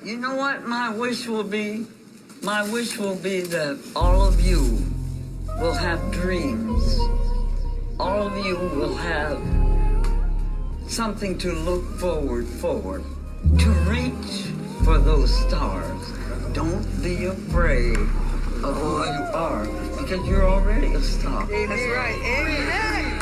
You know what my wish will be? My wish will be that all of you will have dreams. All of you will have something to look forward to reach for those stars. Don't be afraid of who you are, because you're already a star. That's right. Amen.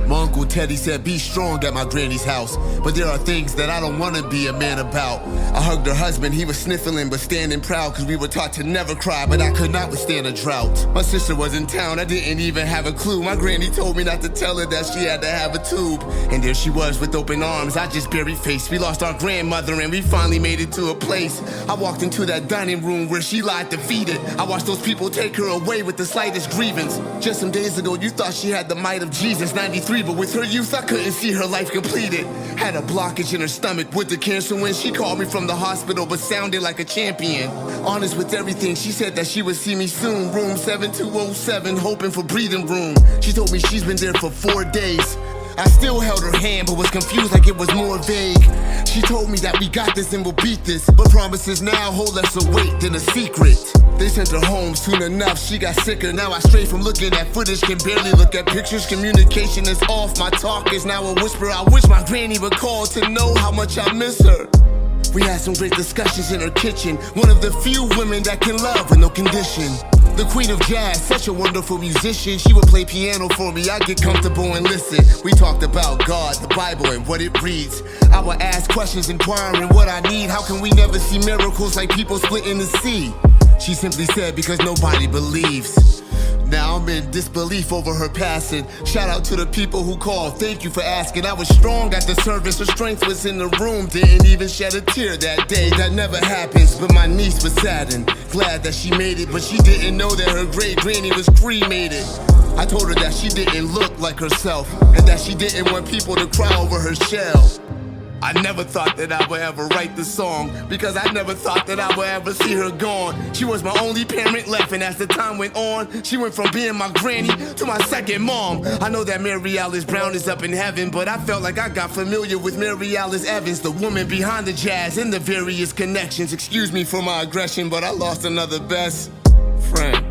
My Uncle Teddy said, be strong at my granny's house, but there are things that I don't want to be a man about. I hugged her husband, he was sniffling but standing proud, cause we were taught to never cry, but I could not withstand a drought. My sister was in town, I didn't even have a clue. My granny told me not to tell her that she had to have a tube. And there she was with open arms, I just buried face. We lost our grandmother and we finally made it to a place. I walked into that dining room where she lied defeated. I watched those people take her away with the slightest grievance. Just some days ago you thought she had the might of Jesus, 93, but with her youth I couldn't see her life completed. Had a blockage in her stomach with the cancer when she called me from the hospital, but sounded like a champion. Honest with everything, she said that she would see me soon. Room 7207, hoping for breathing room. She told me she's been there for 4 days. I still held her hand, but was confused like it was more vague. She told me that we got this and we'll beat this, but promises now hold less weight than a secret. They sent her home soon enough, she got sicker. Now I stray from looking at footage, can barely look at pictures. Communication is off, my talk is now a whisper. I wish my granny would call to know how much I miss her. We had some great discussions in her kitchen, one of the few women that can love with no condition. The queen of jazz, such a wonderful musician. She would play piano for me, I'd get comfortable and listen. We talked about God, the Bible, and what it reads. I would ask questions inquiring what I need. How can we never see miracles like people splitting the sea? She simply said, because nobody believes. Now I'm in disbelief over her passing. Shout out to the people who called, thank you for asking. I was strong at the service, her strength was in the room. Didn't even shed a tear that day, that never happens. But my niece was saddened, glad that she made it, but she didn't know that her great granny was cremated. I told her that she didn't look like herself, and that she didn't want people to cry over her shell. I never thought that I would ever write this song, because I never thought that I would ever see her gone. She was my only parent left, and as the time went on, she went from being my granny to my second mom. I know that Mary Alice Brown is up in heaven, but I felt like I got familiar with Mary Alice Evans, the woman behind the jazz and the various connections. Excuse me for my aggression, but I lost another best friend.